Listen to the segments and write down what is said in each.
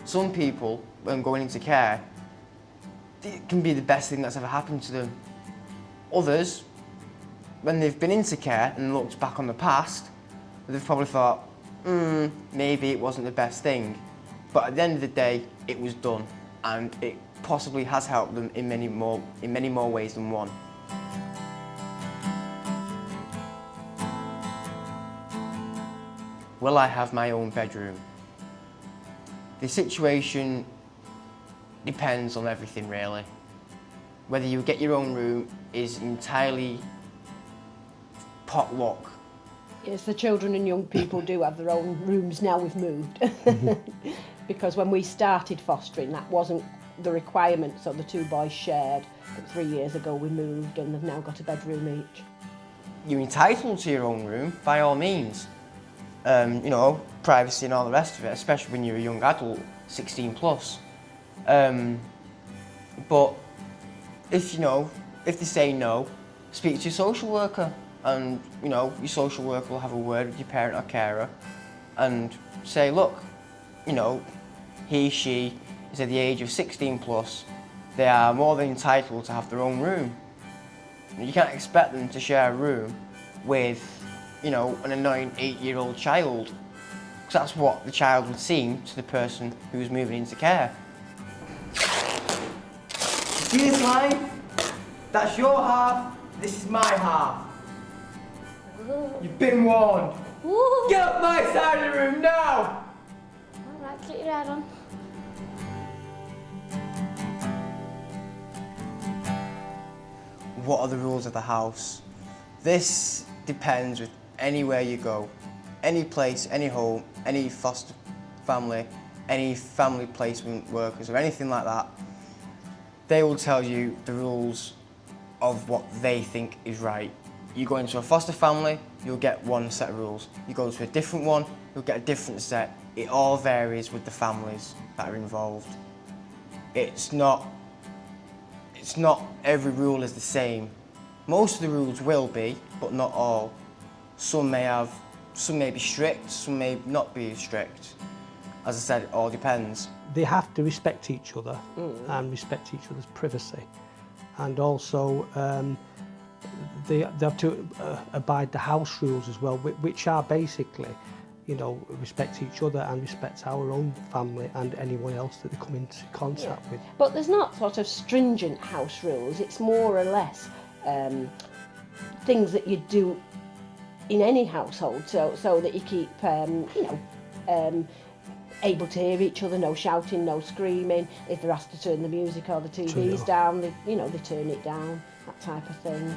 Some people, when going into care, it can be the best thing that's ever happened to them. Others, when they've been into care and looked back on the past, they've probably thought, maybe it wasn't the best thing. But at the end of the day, it was done, and it possibly has helped them in many more ways than one. Will I have my own bedroom? The situation depends on everything, really. Whether you get your own room is entirely potluck. Yes, the children and young people do have their own rooms now we've moved. Because when we started fostering, that wasn't the requirement, so the two boys shared. But 3 years ago we moved and they've now got a bedroom each. You're entitled to your own room, by all means. You know, privacy and all the rest of it, especially when you're a young adult, 16 plus. But if they say no, speak to your social worker, and your social worker will have a word with your parent or carer and say, look, she is at the age of 16 plus, they are more than entitled to have their own room. You can't expect them to share a room with an annoying 8-year-old child, because that's what the child would seem to the person who's moving into care. See this line? That's your half, this is my half. You've been warned. Ooh. Get up my side of the room now! Alright, get your head on. What are the rules of the house? This depends with anywhere you go. Any place, any home, any foster family, any family placement workers or anything like that. They will tell you the rules of what they think is right. You go into a foster family, you'll get one set of rules. You go to a different one, you'll get a different set. It all varies with the families that are involved. It's not every rule is the same. Most of the rules will be, but not all. Some may be strict, some may not be strict. As I said, it all depends. They have to respect each other and respect each other's privacy. And also, they have to abide the house rules as well, which are basically, respect each other and respect our own family and anyone else that they come into contact with. But there's not sort of stringent house rules, it's more or less things that you do in any household, so that you keep, able to hear each other, no shouting, no screaming. If they're asked to turn the music or the TVs down, they turn it down, that type of thing.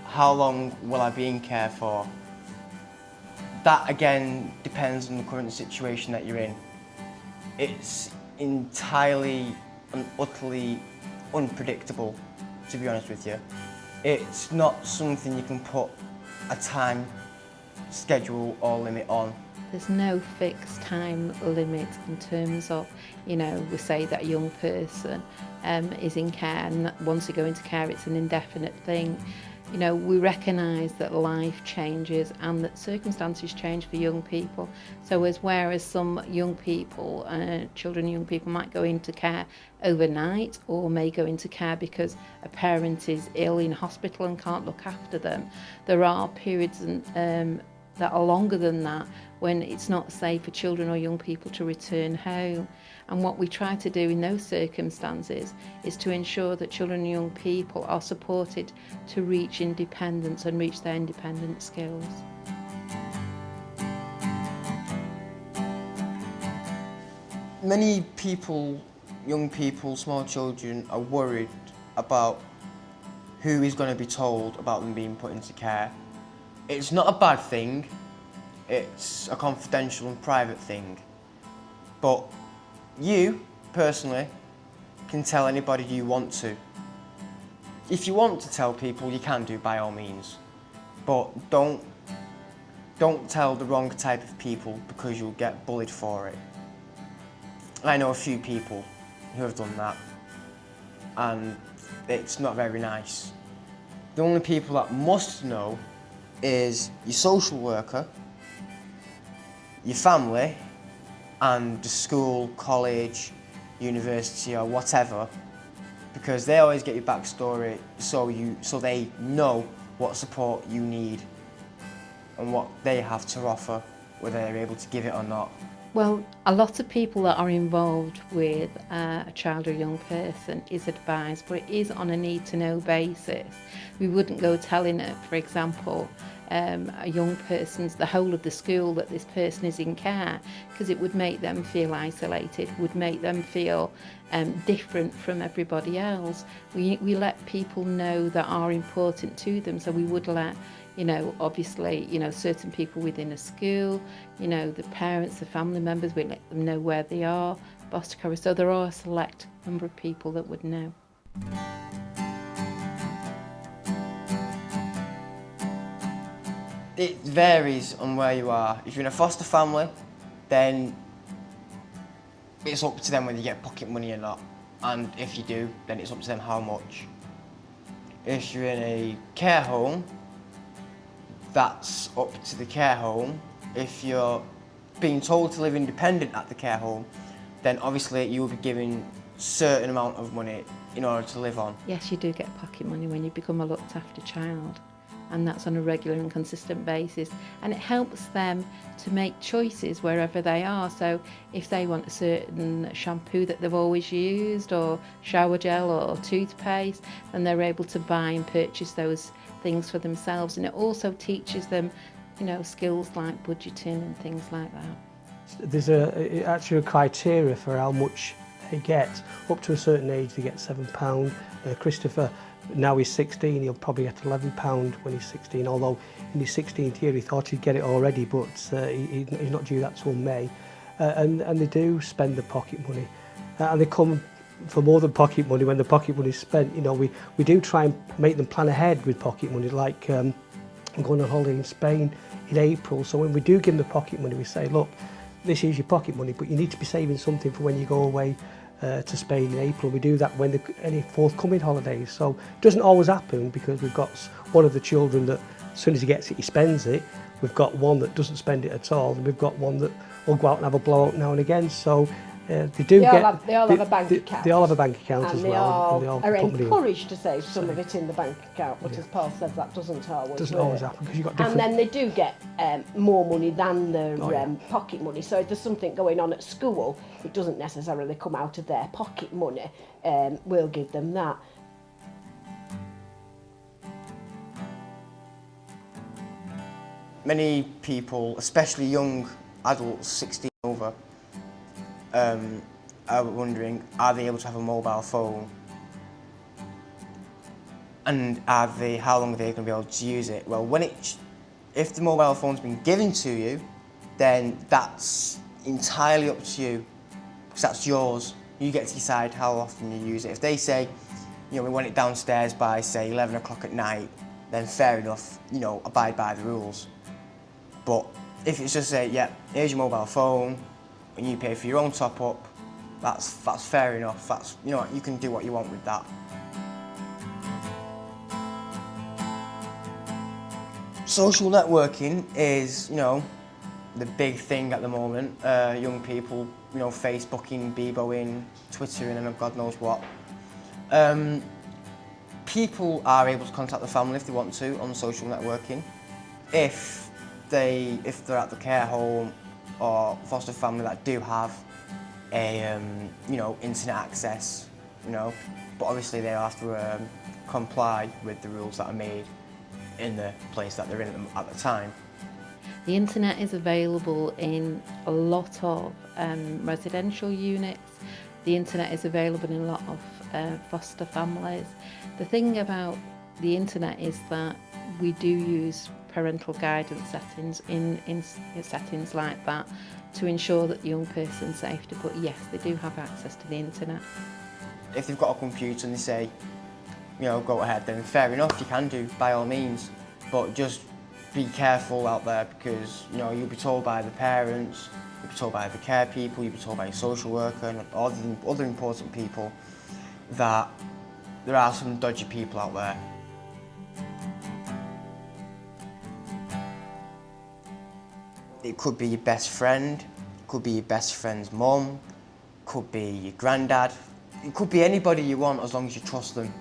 How long will I be in care for? That again depends on the current situation that you're in. It's entirely and utterly unpredictable, to be honest with you. It's not something you can put a time schedule or limit on. There's no fixed time limit in terms of, we say that a young person is in care, and once they go into care it's an indefinite thing. We recognise that life changes and that circumstances change for young people. So whereas some young people, children and young people might go into care overnight or may go into care because a parent is ill in hospital and can't look after them, there are periods that are longer than that when it's not safe for children or young people to return home. And what we try to do in those circumstances is to ensure that children and young people are supported to reach independence and reach their independent skills. Many people, young people, small children, are worried about who is going to be told about them being put into care. It's not a bad thing, it's a confidential and private thing. But you, personally, can tell anybody you want to. If you want to tell people, you can do, by all means. But don't tell the wrong type of people, because you'll get bullied for it. I know a few people who have done that, and it's not very nice. The only people that must know is your social worker, your family and the school, college, university or whatever, because they always get your backstory so they know what support you need and what they have to offer, whether they're able to give it or not. Well, a lot of people that are involved with a child or young person is advised, but it is on a need-to-know basis. We wouldn't go telling it, for example, a young person's the whole of the school that this person is in care, because it would make them feel isolated, would make them feel different from everybody else. We let people know that are important to them, so we would let, you know, obviously, you know, certain people within a school, you know, the parents, the family members, we let them know where they are, foster carers. So there are a select number of people that would know. It varies on where you are. If you're in a foster family, then it's up to them whether you get pocket money or not. And if you do, then it's up to them how much. If you're in a care home, that's up to the care home. If you're being told to live independent at the care home, then obviously you will be given a certain amount of money in order to live on. Yes, you do get pocket money when you become a looked after child, and that's on a regular and consistent basis, and it helps them to make choices wherever they are. So if they want a certain shampoo that they've always used, or shower gel or toothpaste, then they're able to buy and purchase those things for themselves. And it also teaches them, you know, skills like budgeting and things like that. There's actually a criteria for how much they get. Up to a certain age they get £7. Christopher, now he's 16, he'll probably get £11 when he's 16, although in his 16th year he thought he'd get it already, but he's not due that till May. And they do spend the pocket money, and they come for more than pocket money. When the pocket money is spent, you know, we do try and make them plan ahead with pocket money, like I'm going on holiday in Spain in April, so when we do give them the pocket money, we say, look, this is your pocket money, but you need to be saving something for when you go away to Spain in April. We do that when any forthcoming holidays. So it doesn't always happen, because we've got one of the children that as soon as he gets it, he spends it. We've got one that doesn't spend it at all, and we've got one that will go out and have a blowout now and again. So they all have a bank account. They all have a bank account and as they well. all and they all are put money in. encouraged to save some of it in the bank account, but as Paul says, that doesn't always Doesn't work. always happen, because you've got different. And then they do get more money than their Oh, yeah. pocket money. So if there's something going on at school, it doesn't necessarily come out of their pocket money. We'll give them that. Many people, especially young adults, 16 over, are wondering, are they able to have a mobile phone? And how long are they going to be able to use it? Well, if the mobile phone's been given to you, then that's entirely up to you, because that's yours. You get to decide how often you use it. If they say, you know, we want it downstairs by, say, 11 o'clock at night, then fair enough, you know, abide by the rules. But if it's just say, yeah, here's your mobile phone, and you pay for your own top-up, that's fair enough. That's, you know, you can do what you want with that. Social networking is, you know, the big thing at the moment. Young people, you know, Facebooking, Beboing, Twittering, and God knows what. People are able to contact the family if they want to on social networking. If they're at the care home or foster family that do have a you know, internet access, you know, but obviously they have to comply with the rules that are made in the place that they're in at the time. The internet is available in a lot of residential units. The internet is available in a lot of foster families. The thing about the internet is that we do use parental guidance settings in settings like that to ensure that the young person's safety, but yes, they do have access to the internet. If they've got a computer and they say, you know, go ahead, then fair enough, you can do, by all means, but just be careful out there, because, you know, you'll be told by the parents, you'll be told by the care people, you'll be told by your social worker and all the other important people that there are some dodgy people out there. It could be your best friend, could be your best friend's mum, could be your granddad. It could be anybody you want as long as you trust them.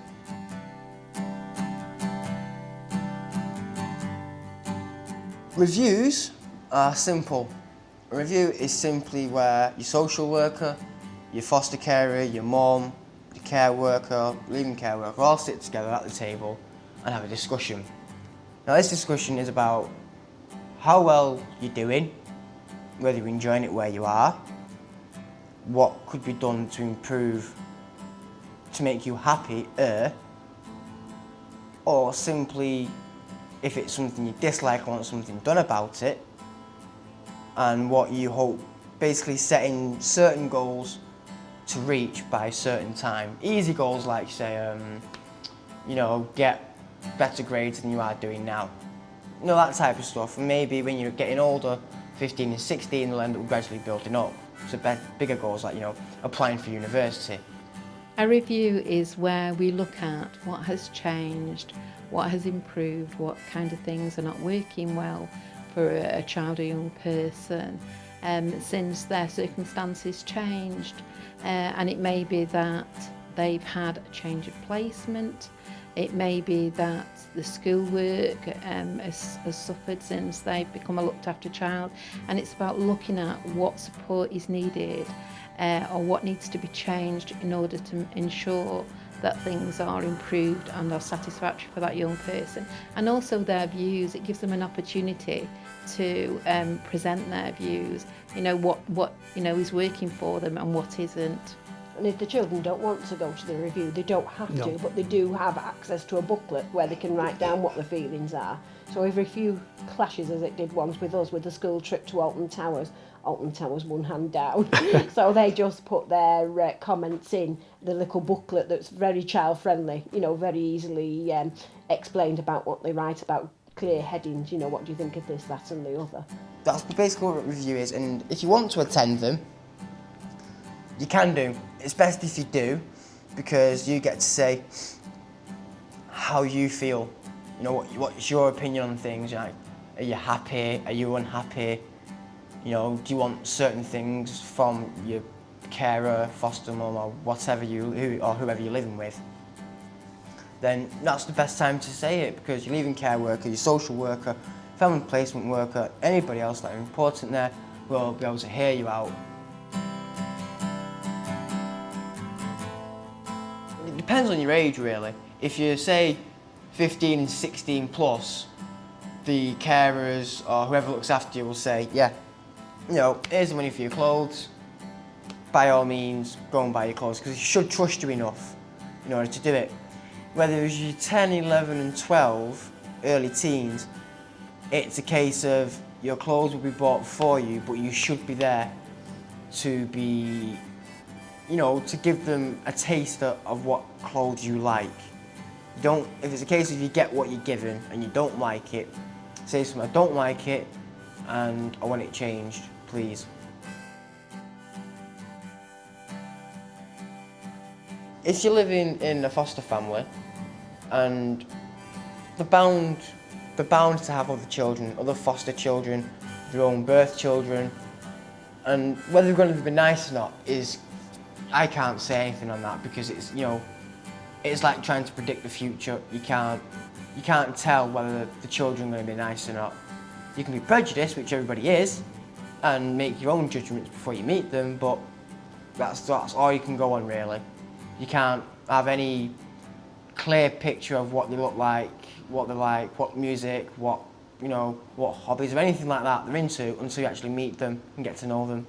Reviews are simple. A review is simply where your social worker, your foster carer, your mum, your care worker, leaving care worker all sit together at the table and have a discussion. Now this discussion is about how well you're doing, whether you're enjoying it where you are, what could be done to improve to make you happier, or simply if it's something you dislike or want something done about it, and what you hope, basically setting certain goals to reach by a certain time. Easy goals like say, get better grades than you are doing now. That type of stuff. And maybe when you're getting older, 15 and 16, they'll end up gradually building up. So bigger goals like, applying for university. A review is where we look at what has changed, what has improved, what kind of things are not working well for a child or young person since their circumstances changed. And it may be that they've had a change of placement. It may be that the schoolwork has suffered since they've become a looked after child, and it's about looking at what support is needed or what needs to be changed in order to ensure that things are improved and are satisfactory for that young person. And also their views, it gives them an opportunity to present their views, what is working for them and what isn't. And if the children don't want to go to the review, they don't have to, but they do have access to a booklet where they can write down what the feelings are. So every few clashes, as it did once with us, with the school trip to Alton Towers one hand down. So they just put their comments in the little booklet that's very child friendly, very easily explained about what they write about, clear headings, what do you think of this, that and the other. That's basically what a review is, and if you want to attend them, you can do. It's best if you do, because you get to say how you feel. What's your opinion on things? Are you happy? Are you unhappy? Do you want certain things from your carer, foster mum, or whoever you're living with? Then that's the best time to say it, because your leaving care worker, your social worker, family placement worker, anybody else that are important there will be able to hear you out. It depends on your age, really. If you're, say, 15 and 16 plus, the carers or whoever looks after you will say, yeah, here's the money for your clothes. By all means, go and buy your clothes, because you should trust you enough in order to do it. Whether it was you're 10, 11 and 12, early teens, it's a case of your clothes will be bought for you, but you should be there to be, to give them a taste of what clothes you like. If it's a case of you get what you're given and you don't like it, say something, I don't like it and I want it changed, please. If you're living in a foster family and they're bound to have other children, other foster children, their own birth children, and whether they're going to be nice or not I can't say anything on that, because it's it's like trying to predict the future. You can't tell whether the children are going to be nice or not. You can be prejudiced, which everybody is, and make your own judgments before you meet them, but that's all you can go on, really. You can't have any clear picture of what they look like, what they're like, what music, what hobbies or anything like that they're into until you actually meet them and get to know them.